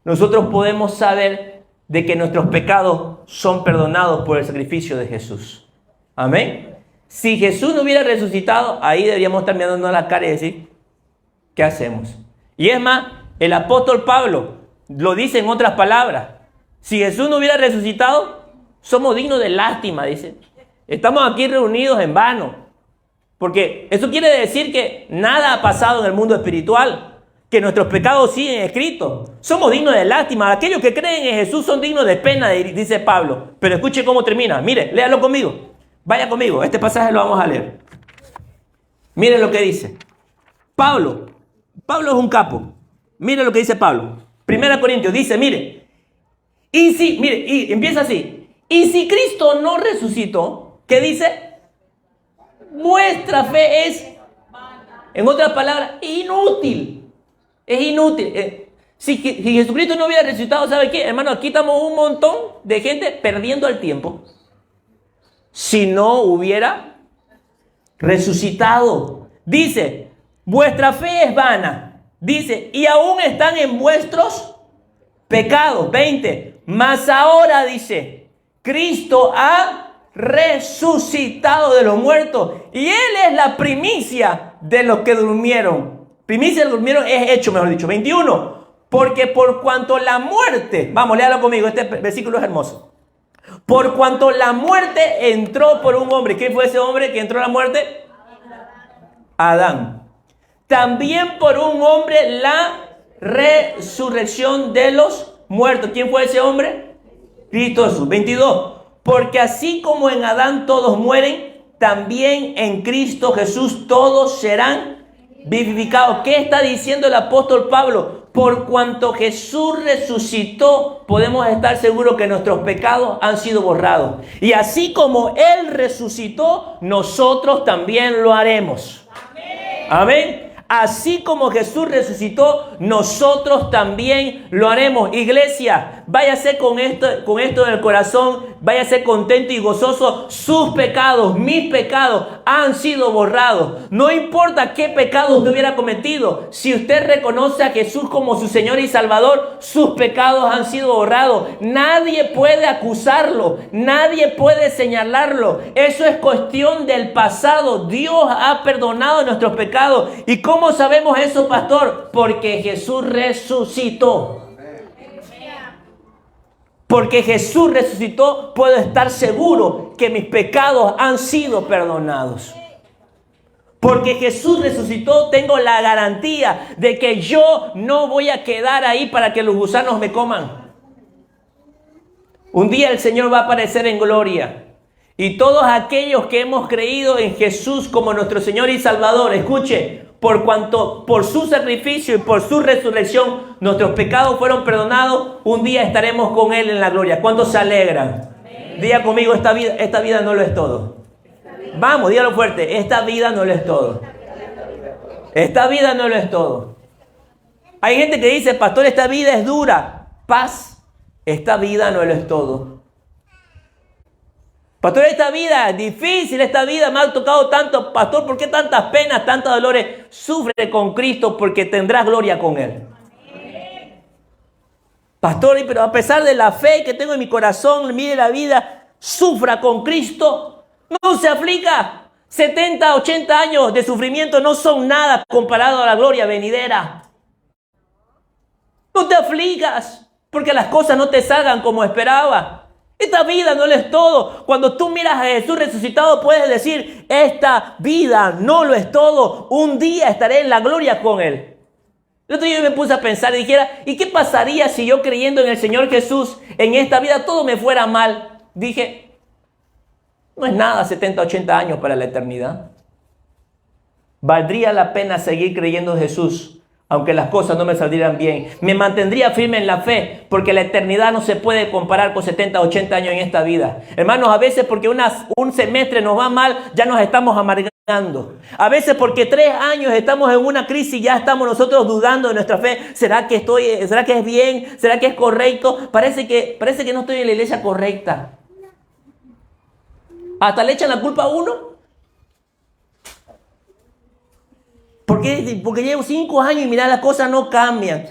nosotros podemos saber de que nuestros pecados son perdonados por el sacrificio de Jesús. Amén. Si Jesús no hubiera resucitado, ahí deberíamos estar mirándonos la cara y decir, ¿qué hacemos? Y es más, el apóstol Pablo lo dice en otras palabras. Si Jesús no hubiera resucitado, somos dignos de lástima, dice. Estamos aquí reunidos en vano. Porque eso quiere decir que nada ha pasado en el mundo espiritual. Que nuestros pecados siguen escritos. Somos dignos de lástima. Aquellos que creen en Jesús son dignos de pena, dice Pablo. Pero escuche cómo termina. Mire, léalo conmigo. Vaya conmigo. Este pasaje lo vamos a leer. Miren lo que dice. Pablo es un capo. Mire lo que dice Pablo. 1 Corintios dice, mire. Y empieza así. Y si Cristo no resucitó, ¿qué dice? Vuestra fe es, en otras palabras, inútil. Es inútil. Si Jesucristo no hubiera resucitado, ¿sabe qué? Hermano, aquí estamos un montón de gente perdiendo el tiempo. Si no hubiera resucitado. Dice, vuestra fe es vana. Dice, y aún están en vuestros pecados. 20. Mas ahora, dice, Cristo ha resucitado de los muertos y Él es la primicia de los que durmieron. Primicia de los que durmieron es hecho, mejor dicho. 21. Porque por cuanto la muerte, vamos, léalo conmigo, este versículo es hermoso. Por cuanto la muerte entró por un hombre. ¿Quién fue ese hombre que entró a la muerte? Adán. También por un hombre la resurrección de los muertos. ¿Quién fue ese hombre? Cristo Jesús. 22. Porque así como en Adán todos mueren, también en Cristo Jesús todos serán vivificados. ¿Qué está diciendo el apóstol Pablo? Por cuanto Jesús resucitó, podemos estar seguros que nuestros pecados han sido borrados. Y así como Él resucitó, nosotros también lo haremos. Amén. Amén. Así como Jesús resucitó, nosotros también lo haremos. Iglesia, váyase con esto en el corazón, váyase contento y gozoso. Sus pecados, mis pecados han sido borrados. No importa qué pecado usted hubiera cometido. Si usted reconoce a Jesús como su Señor y Salvador, sus pecados han sido borrados. Nadie puede acusarlo, nadie puede señalarlo. Eso es cuestión del pasado. Dios ha perdonado nuestros pecados. ¿Y cómo sabemos eso, pastor? Porque Jesús resucitó. Porque Jesús resucitó, puedo estar seguro que mis pecados han sido perdonados. Porque Jesús resucitó, tengo la garantía de que yo no voy a quedar ahí para que los gusanos me coman. Un día el Señor va a aparecer en gloria. Y todos aquellos que hemos creído en Jesús como nuestro Señor y Salvador, escuche, por cuanto por su sacrificio y por su resurrección nuestros pecados fueron perdonados, un día estaremos con Él en la gloria. ¿Cuántos se alegran? Diga conmigo, esta vida no lo es todo. Vamos, dígalo fuerte, esta vida no lo es todo. Esta vida no lo es todo. Hay gente que dice, pastor, esta vida es dura. Paz, esta vida no lo es todo. Pastor, esta vida es difícil, esta vida me ha tocado tanto. Pastor, ¿por qué tantas penas, tantos dolores? Sufre con Cristo porque tendrás gloria con Él. Pastor, pero a pesar de la fe que tengo en mi corazón, mire la vida, sufra con Cristo. No se aflija. 70, 80 años de sufrimiento no son nada comparado a la gloria venidera. No te aflijas porque las cosas no te salgan como esperaba. Esta vida no lo es todo. Cuando tú miras a Jesús resucitado, puedes decir, esta vida no lo es todo. Un día estaré en la gloria con Él. El otro día me puse a pensar y dijera, ¿y qué pasaría si yo creyendo en el Señor Jesús, en esta vida todo me fuera mal? Dije, no es nada 70, 80 años para la eternidad. Valdría la pena seguir creyendo en Jesús. Aunque las cosas no me saldrían bien, me mantendría firme en la fe, porque la eternidad no se puede comparar con 70, 80 años en esta vida. Hermanos, a veces porque un semestre nos va mal, ya nos estamos amargando. A veces porque 3 años estamos en una crisis, ya estamos nosotros dudando de nuestra fe. ¿Será que es bien? ¿Será que es correcto? Parece que no estoy en la iglesia correcta. Hasta le echan la culpa a uno. Porque llevo 5 años y mira, las cosas no cambian.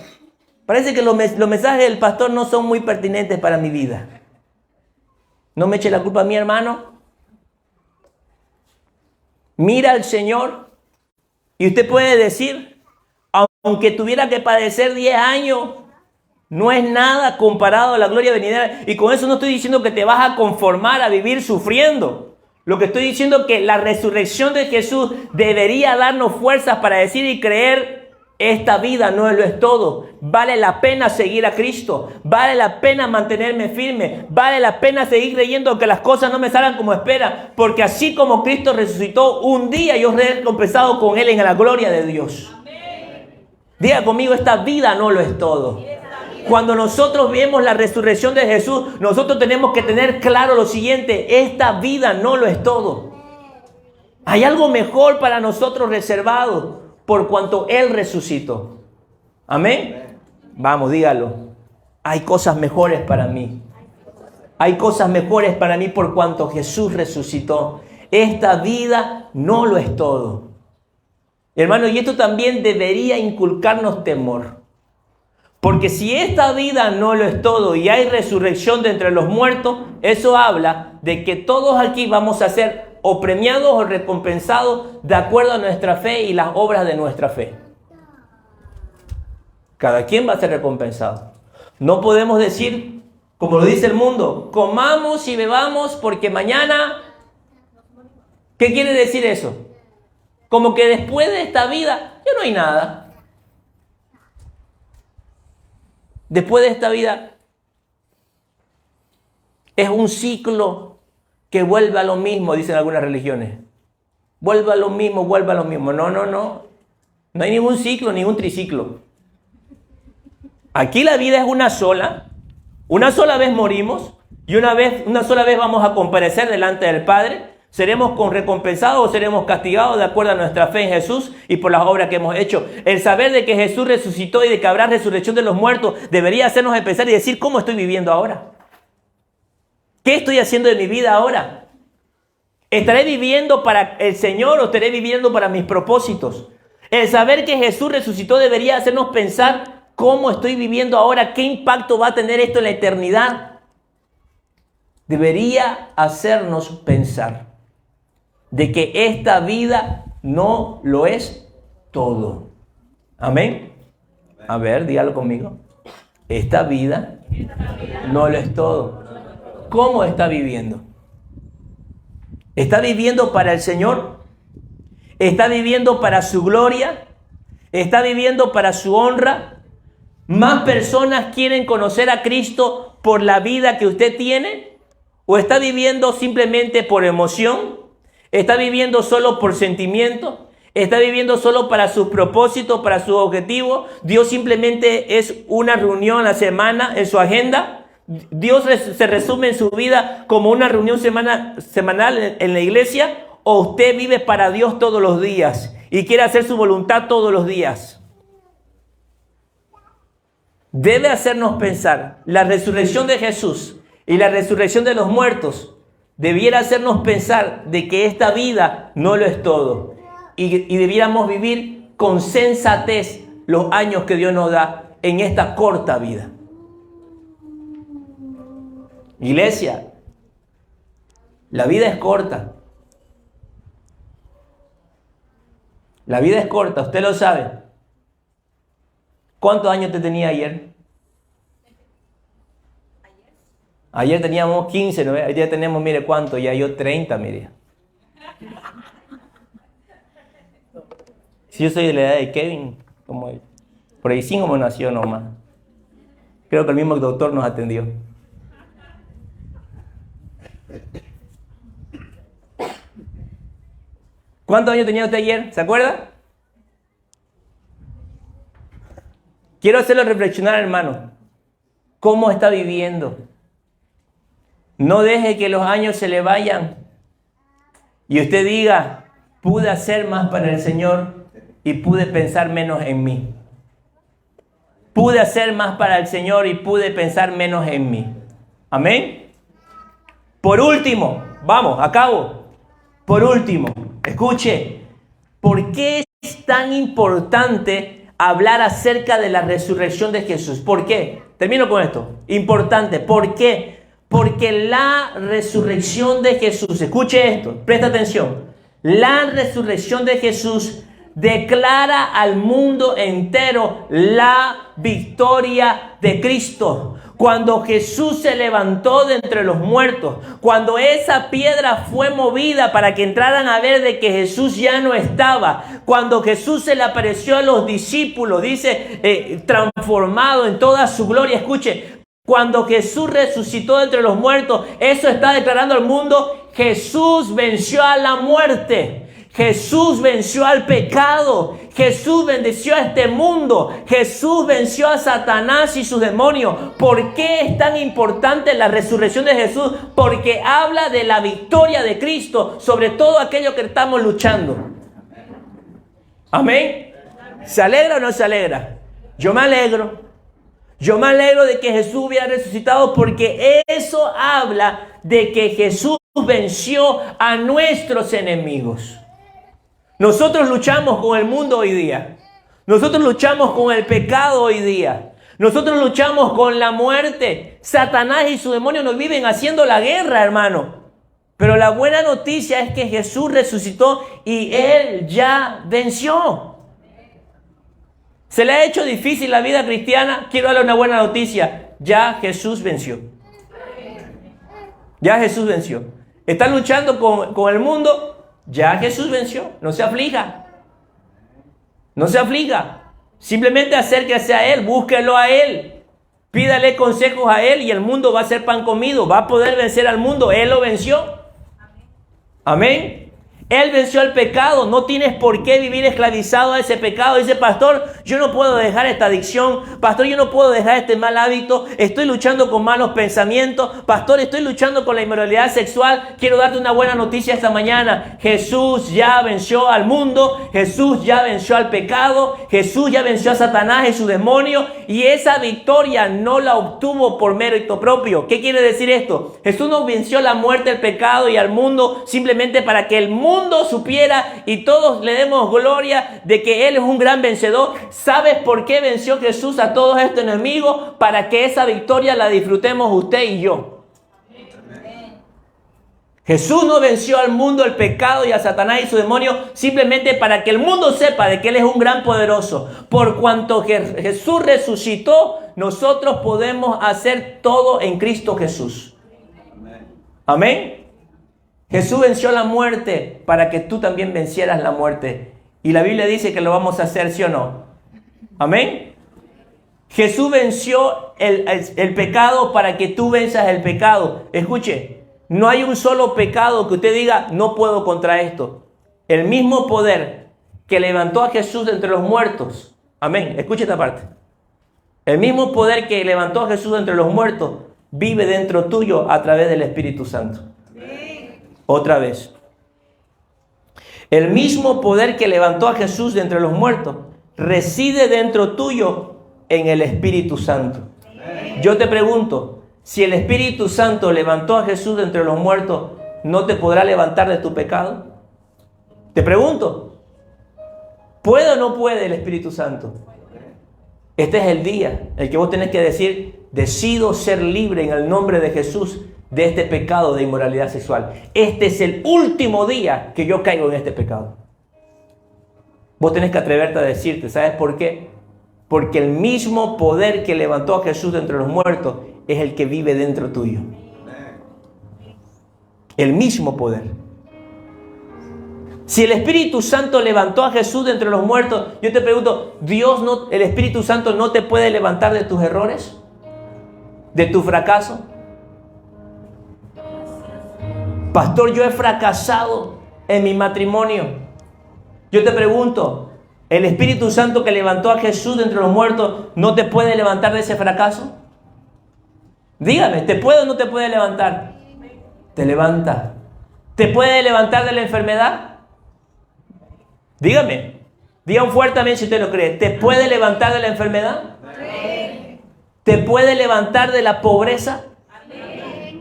Parece que los mensajes del pastor no son muy pertinentes para mi vida. No me eche la culpa a mi hermano. Mira al Señor. Y usted puede decir, aunque tuviera que padecer 10 años, no es nada comparado a la gloria venidera. Y con eso no estoy diciendo que te vas a conformar a vivir sufriendo. Lo que estoy diciendo es que la resurrección de Jesús debería darnos fuerzas para decir y creer, esta vida no lo es todo. Vale la pena seguir a Cristo. Vale la pena mantenerme firme. Vale la pena seguir creyendo que las cosas no me salgan como espera. Porque así como Cristo resucitó, un día yo seré recompensado con Él en la gloria de Dios. Diga conmigo, esta vida no lo es todo. Cuando nosotros vemos la resurrección de Jesús, nosotros tenemos que tener claro lo siguiente, esta vida no lo es todo. Hay algo mejor para nosotros reservado por cuanto Él resucitó. Amén. Vamos, dígalo. Hay cosas mejores para mí. Hay cosas mejores para mí por cuanto Jesús resucitó. Esta vida no lo es todo. Hermano, y esto también debería inculcarnos temor. Porque si esta vida no lo es todo y hay resurrección de entre los muertos, eso habla de que todos aquí vamos a ser o premiados o recompensados de acuerdo a nuestra fe y las obras de nuestra fe. Cada quien va a ser recompensado. No podemos decir, como lo dice el mundo, comamos y bebamos porque mañana... ¿Qué quiere decir eso? Como que después de esta vida ya no hay nada. Después de esta vida es un ciclo que vuelve a lo mismo, dicen algunas religiones. Vuelve a lo mismo, vuelve a lo mismo. No. No hay ningún ciclo, ningún triciclo. Aquí la vida es una sola. Una sola vez morimos y una sola vez vamos a comparecer delante del Padre. ¿Seremos recompensados o seremos castigados de acuerdo a nuestra fe en Jesús y por las obras que hemos hecho? El saber de que Jesús resucitó y de que habrá resurrección de los muertos debería hacernos pensar y decir, ¿cómo estoy viviendo ahora? ¿Qué estoy haciendo de mi vida ahora? ¿Estaré viviendo para el Señor o estaré viviendo para mis propósitos? El saber que Jesús resucitó debería hacernos pensar cómo estoy viviendo ahora, qué impacto va a tener esto en la eternidad. Debería hacernos pensar de que esta vida no lo es todo. Amén. A ver, dígalo conmigo. Esta vida no lo es todo. ¿Cómo está viviendo? ¿Está viviendo para el Señor? ¿Está viviendo para su gloria? ¿Está viviendo para su honra? ¿Más personas quieren conocer a Cristo por la vida que usted tiene? ¿O está viviendo simplemente por emoción? ¿Está viviendo solo por sentimiento? ¿Está viviendo solo para sus propósitos, para sus objetivos? ¿Dios simplemente es una reunión a la semana en su agenda? ¿Dios se resume en su vida como una reunión semanal en la iglesia? ¿O usted vive para Dios todos los días y quiere hacer su voluntad todos los días? Debe hacernos pensar, la resurrección de Jesús y la resurrección de los muertos debiera hacernos pensar de que esta vida no lo es todo y debiéramos vivir con sensatez los años que Dios nos da en esta corta vida. Iglesia, la vida es corta. La vida es corta, usted lo sabe. ¿Cuántos años te tenía ayer? Ayer teníamos 15, ¿no? Hoy día tenemos, mire cuánto, ya yo 30, mire. Si yo soy de la edad de Kevin, como él. Por ahí 5 como nació nomás. Creo que el mismo doctor nos atendió. ¿Cuántos años tenía usted ayer? ¿Se acuerda? Quiero hacerlo reflexionar, hermano. ¿Cómo está viviendo? No deje que los años se le vayan y usted diga, pude hacer más para el Señor y pude pensar menos en mí. Pude hacer más para el Señor y pude pensar menos en mí. Amén. Por último, vamos, acabo. Por último, escuche, ¿por qué es tan importante hablar acerca de la resurrección de Jesús? ¿Por qué? Termino con esto. Importante, ¿por qué? Porque la resurrección de Jesús, escuche esto, presta atención. La resurrección de Jesús declara al mundo entero la victoria de Cristo. Cuando Jesús se levantó de entre los muertos, cuando esa piedra fue movida para que entraran a ver de que Jesús ya no estaba, cuando Jesús se le apareció a los discípulos, dice, transformado en toda su gloria, escuche, cuando Jesús resucitó de entre los muertos, eso está declarando al mundo, Jesús venció a la muerte. Jesús venció al pecado, Jesús venció a este mundo, Jesús venció a Satanás y sus demonios. ¿Por qué es tan importante la resurrección de Jesús? Porque habla de la victoria de Cristo sobre todo aquello que estamos luchando. Amén. ¿Se alegra o no se alegra? Yo me alegro. Yo me alegro de que Jesús hubiera resucitado porque eso habla de que Jesús venció a nuestros enemigos. Nosotros luchamos con el mundo hoy día. Nosotros luchamos con el pecado hoy día. Nosotros luchamos con la muerte. Satanás y sus demonios nos viven haciendo la guerra, hermano. Pero la buena noticia es que Jesús resucitó y Él ya venció. ¿Se le ha hecho difícil la vida cristiana? Quiero darle una buena noticia. Ya Jesús venció. Ya Jesús venció. ¿Está luchando con el mundo? Ya Jesús venció, no se aflija. No se aflija. Simplemente acérquese a Él, búsquelo a Él. Pídale consejos a Él y el mundo va a ser pan comido. Va a poder vencer al mundo. Él lo venció. Amén. Él venció el pecado. No tienes por qué vivir esclavizado a ese pecado. Dice, pastor, yo no puedo dejar esta adicción. Pastor, yo no puedo dejar este mal hábito. Estoy luchando con malos pensamientos. Pastor, estoy luchando con la inmoralidad sexual. Quiero darte una buena noticia esta mañana. Jesús ya venció al mundo. Jesús ya venció al pecado. Jesús ya venció a Satanás y su demonio. Y esa victoria no la obtuvo por mérito propio. ¿Qué quiere decir esto? Jesús no venció la muerte, el pecado y al mundo simplemente para que el mundo supiera y todos le demos gloria de que Él es un gran vencedor. ¿Sabes por qué venció Jesús a todos estos enemigos? Para que esa victoria la disfrutemos usted y yo. Jesús no venció al mundo, el pecado y a Satanás y su demonio simplemente para que el mundo sepa de que Él es un gran poderoso. Por cuanto Jesús resucitó, nosotros podemos hacer todo en Cristo Jesús. Amén. Jesús venció la muerte para que tú también vencieras la muerte. Y la Biblia dice que lo vamos a hacer, ¿sí o no? Amén. Jesús venció el pecado para que tú venzas el pecado. Escuche, no hay un solo pecado que usted diga, no puedo contra esto. El mismo poder que levantó a Jesús de entre los muertos. Amén. Escuche esta parte. El mismo poder que levantó a Jesús de entre los muertos vive dentro tuyo a través del Espíritu Santo. Otra vez. El mismo poder que levantó a Jesús de entre los muertos reside dentro tuyo en el Espíritu Santo. Yo te pregunto, si el Espíritu Santo levantó a Jesús de entre los muertos, ¿no te podrá levantar de tu pecado? Te pregunto, ¿puede o no puede el Espíritu Santo? Este es el día, el que vos tenés que decir, decido ser libre en el nombre de Jesús de este pecado de inmoralidad sexual. Este es el último día que yo caigo en este pecado. Vos tenés que atreverte a decirte, ¿sabes por qué? Porque el mismo poder que levantó a Jesús de entre los muertos es el que vive dentro tuyo. El mismo poder. Si el Espíritu Santo levantó a Jesús de entre los muertos, yo te pregunto, el Espíritu Santo no te puede levantar de tus errores, de tu fracaso. Pastor, yo he fracasado en mi matrimonio. Yo te pregunto, ¿el Espíritu Santo que levantó a Jesús de entre los muertos no te puede levantar de ese fracaso? Dígame, ¿te puede o no te puede levantar? Te levanta. ¿Te puede levantar de la enfermedad? Dígame. Digan fuertemente si usted lo cree. ¿Te puede levantar de la enfermedad? ¿Te puede levantar de la pobreza?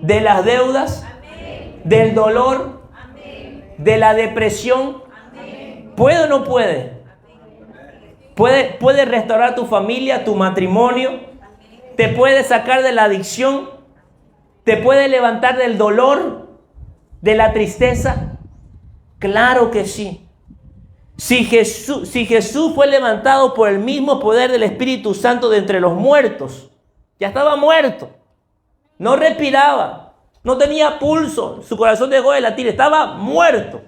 ¿De las deudas? ¿Del dolor? ¿De la depresión? ¿Puede o no puede? ¿Puede restaurar tu familia, tu matrimonio? ¿Te puede sacar de la adicción? ¿Te puede levantar del dolor? ¿De la tristeza? Claro que sí. Si Jesús fue levantado por el mismo poder del Espíritu Santo de entre los muertos, ya estaba muerto, no respiraba, no tenía pulso, su corazón dejó de latir, estaba muerto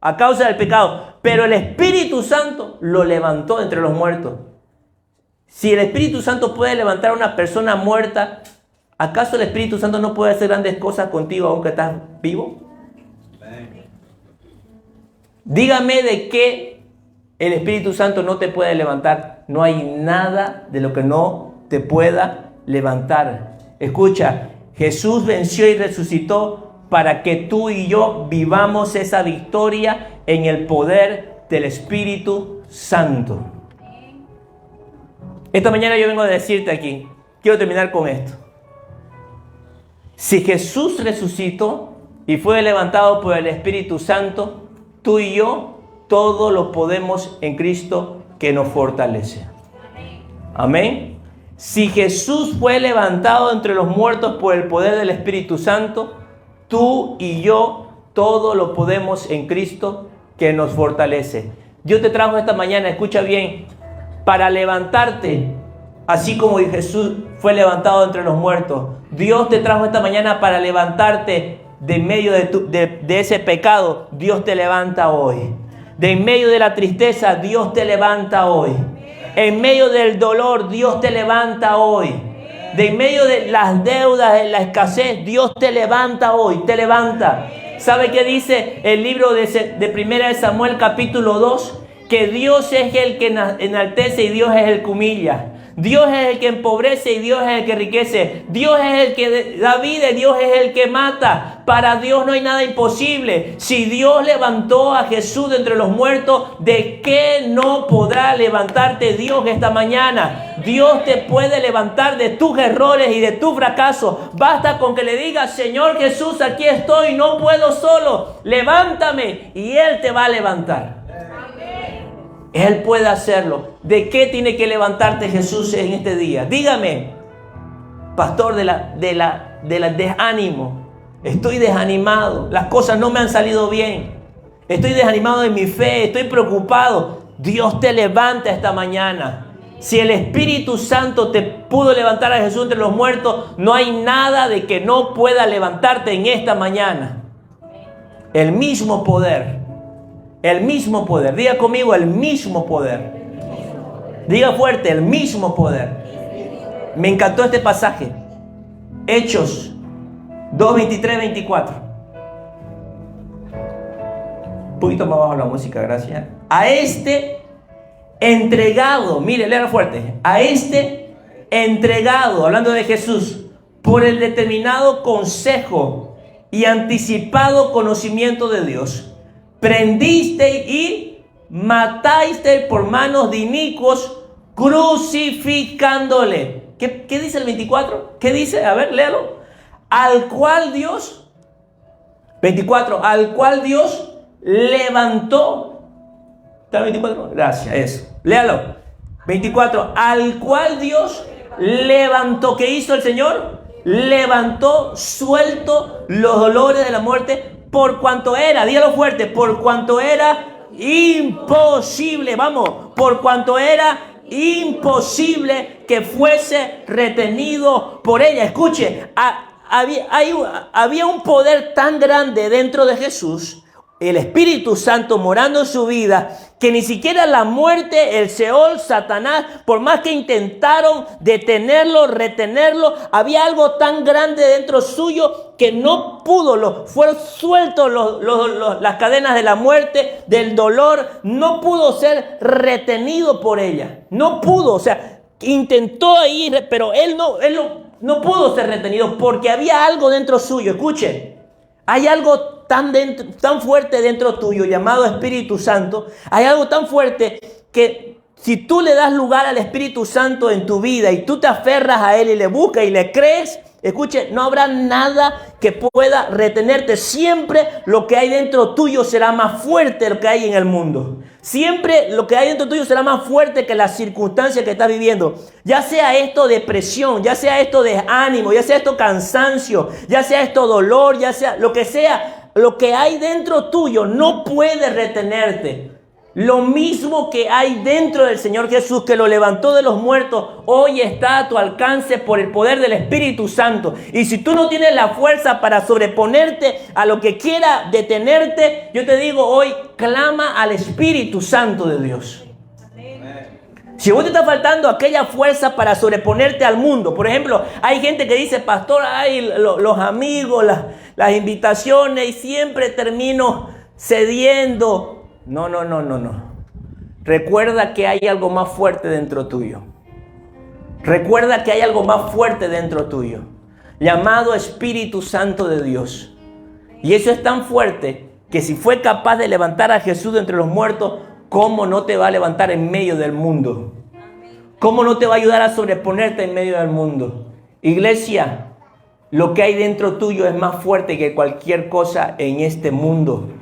a causa del pecado. Pero el Espíritu Santo lo levantó entre los muertos. Si el Espíritu Santo puede levantar a una persona muerta, ¿acaso el Espíritu Santo no puede hacer grandes cosas contigo aunque estás vivo? Dígame de qué el Espíritu Santo no te puede levantar. No hay nada de lo que no te pueda levantar. Escucha, Jesús venció y resucitó para que tú y yo vivamos esa victoria en el poder del Espíritu Santo. Esta mañana yo vengo a decirte aquí, quiero terminar con esto. Si Jesús resucitó y fue levantado por el Espíritu Santo, tú y yo todo lo podemos en Cristo que nos fortalece. Amén. Si Jesús fue levantado entre los muertos por el poder del Espíritu Santo, tú y yo todo lo podemos en Cristo que nos fortalece. Yo te trajo esta mañana, escucha bien, para levantarte, así como Jesús fue levantado entre los muertos. Dios te trajo esta mañana para levantarte de en medio de ese pecado. Dios te levanta hoy. De en medio de la tristeza, Dios te levanta hoy. En medio del dolor, Dios te levanta hoy. De en medio de las deudas, de la escasez, Dios te levanta hoy, te levanta. ¿Sabe qué dice el libro de 1 Samuel capítulo 2? que Dios es el que enaltece y Dios es el que humilla. Dios es el que empobrece y Dios es el que enriquece. Dios es el que da vida y Dios es el que mata. Para Dios no hay nada imposible. Si Dios levantó a Jesús de entre los muertos, ¿de qué no podrá levantarte Dios esta mañana? Dios te puede levantar de tus errores y de tus fracasos. Basta con que le digas: Señor Jesús, aquí estoy, no puedo solo, levántame, y Él te va a levantar. Él puede hacerlo. ¿De qué tiene que levantarte Jesús en este día? Dígame, pastor, de desánimo. Estoy desanimado. Las cosas no me han salido bien. Estoy desanimado de mi fe. Estoy preocupado. Dios te levanta esta mañana. Si el Espíritu Santo te pudo levantar a Jesús entre los muertos, no hay nada de que no pueda levantarte en esta mañana. El mismo poder. El mismo poder. Diga conmigo: el mismo poder. Diga fuerte: el mismo poder. Me encantó este pasaje. Hechos 2:23-24. Un poquito más abajo la música, gracias. A este entregado, mire, léalo fuerte. A este entregado, hablando de Jesús, por el determinado consejo y anticipado conocimiento de Dios, prendiste y mataste por manos de inicuos, crucificándole. ¿Qué dice el 24? ¿Qué dice? A ver, léalo. Al cual Dios, 24, al cual Dios levantó. ¿Está el 24? Gracias, eso. Léalo. 24, al cual Dios levantó. ¿Qué hizo el Señor? Levantó suelto los dolores de la muerte, por cuanto era, dígalo fuerte, por cuanto era imposible, vamos, por cuanto era imposible que fuese retenido por ella. Escuche, había un poder tan grande dentro de Jesús, el Espíritu Santo morando en su vida, que ni siquiera la muerte, el Seol, Satanás, por más que intentaron detenerlo, retenerlo, había algo tan grande dentro suyo que no pudo. Fueron sueltos las cadenas de la muerte, del dolor. No pudo ser retenido por ella. No pudo, o sea, intentó ir, pero él no pudo ser retenido porque había algo dentro suyo. Escuchen, hay algo tan fuerte dentro tuyo, llamado Espíritu Santo. Hay algo tan fuerte que si tú le das lugar al Espíritu Santo en tu vida y tú te aferras a Él y le buscas y le crees, escuche, no habrá nada que pueda retenerte. Siempre lo que hay dentro tuyo será más fuerte de lo que hay en el mundo. Siempre lo que hay dentro tuyo será más fuerte que las circunstancias que estás viviendo. Ya sea esto depresión, ya sea esto desánimo, ya sea esto cansancio, ya sea esto dolor, ya sea, lo que hay dentro tuyo no puede retenerte. Lo mismo que hay dentro del Señor Jesús, que lo levantó de los muertos, hoy está a tu alcance por el poder del Espíritu Santo. Y si tú no tienes la fuerza para sobreponerte a lo que quiera detenerte, yo te digo hoy, clama al Espíritu Santo de Dios. Si vos te está faltando aquella fuerza para sobreponerte al mundo, por ejemplo, hay gente que dice: pastor, hay los amigos, las invitaciones, y siempre termino cediendo. No. Recuerda que hay algo más fuerte dentro tuyo. Recuerda que hay algo más fuerte dentro tuyo, llamado Espíritu Santo de Dios. Y eso es tan fuerte que si fue capaz de levantar a Jesús de entre los muertos, ¿cómo no te va a levantar en medio del mundo? ¿Cómo no te va a ayudar a sobreponerte en medio del mundo? Iglesia, lo que hay dentro tuyo es más fuerte que cualquier cosa en este mundo.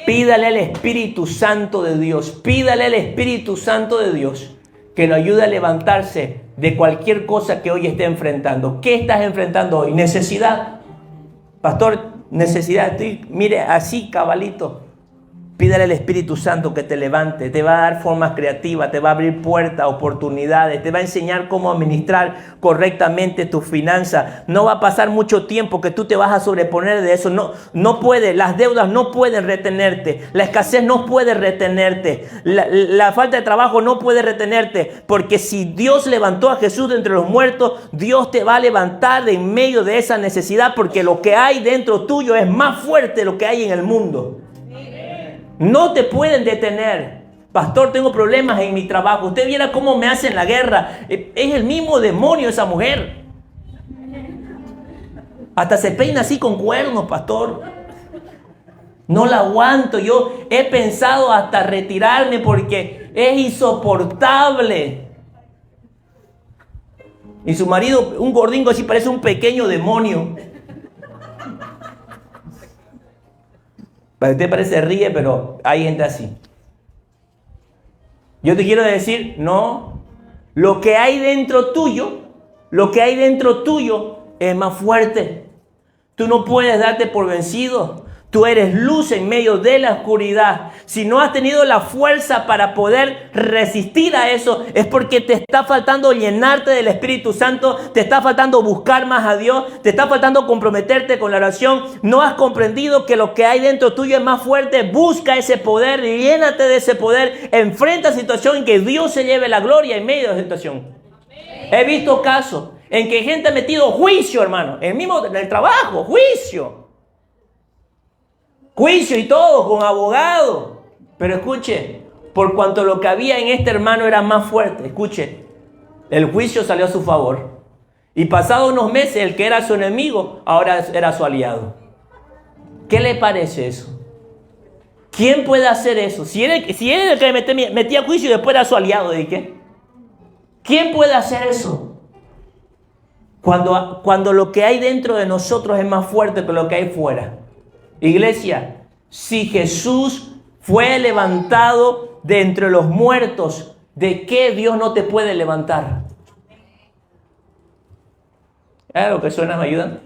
Pídale al Espíritu Santo de Dios, pídale al Espíritu Santo de Dios que lo ayude a levantarse de cualquier cosa que hoy esté enfrentando. ¿Qué estás enfrentando hoy? ¿Necesidad? Pastor, necesidad. Mire, así cabalito. Pídale al Espíritu Santo que te levante, te va a dar formas creativas, te va a abrir puertas, oportunidades, te va a enseñar cómo administrar correctamente tus finanzas. No va a pasar mucho tiempo que tú te vas a sobreponer de eso. No puede, las deudas no pueden retenerte, la escasez no puede retenerte, la falta de trabajo no puede retenerte, porque si Dios levantó a Jesús de entre los muertos, Dios te va a levantar de en medio de esa necesidad, porque lo que hay dentro tuyo es más fuerte de lo que hay en el mundo. No te pueden detener. Pastor, tengo problemas en mi trabajo. Usted viera cómo me hacen la guerra. Es el mismo demonio esa mujer. Hasta se peina así con cuernos, pastor. No la aguanto. Yo he pensado hasta retirarme porque es insoportable. Y su marido, un gordingo así, parece un pequeño demonio. Para usted parece ríe, pero hay gente así. Yo te quiero decir, no. Lo que hay dentro tuyo es más fuerte. Tú no puedes darte por vencido. Tú eres luz en medio de la oscuridad. Si no has tenido la fuerza para poder resistir a eso, es porque te está faltando llenarte del Espíritu Santo, te está faltando buscar más a Dios, te está faltando comprometerte con la oración. No has comprendido que lo que hay dentro tuyo es más fuerte. Busca ese poder, llénate de ese poder, enfrenta situación en que Dios se lleve la gloria en medio de la situación. He visto casos en que gente ha metido juicio, hermano, en el trabajo, juicio y todo, con abogado. Pero escuche, por cuanto lo que había en este hermano era más fuerte, escuche, el juicio salió a su favor. Y pasados unos meses, el que era su enemigo, ahora era su aliado. ¿Qué le parece eso? ¿Quién puede hacer eso? Si él el que metía juicio y después era su aliado, ¿de qué? ¿Quién puede hacer eso? Cuando lo que hay dentro de nosotros es más fuerte que lo que hay fuera. Iglesia, si Jesús fue levantado de entre los muertos, ¿de qué Dios no te puede levantar? ¿Es lo que suena? ¿Me ayudan?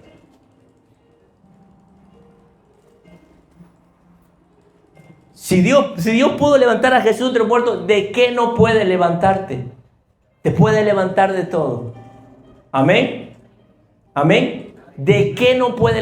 Si Dios pudo levantar a Jesús entre los muertos, ¿de qué no puede levantarte? Te puede levantar de todo. Amén. Amén. ¿De qué no puede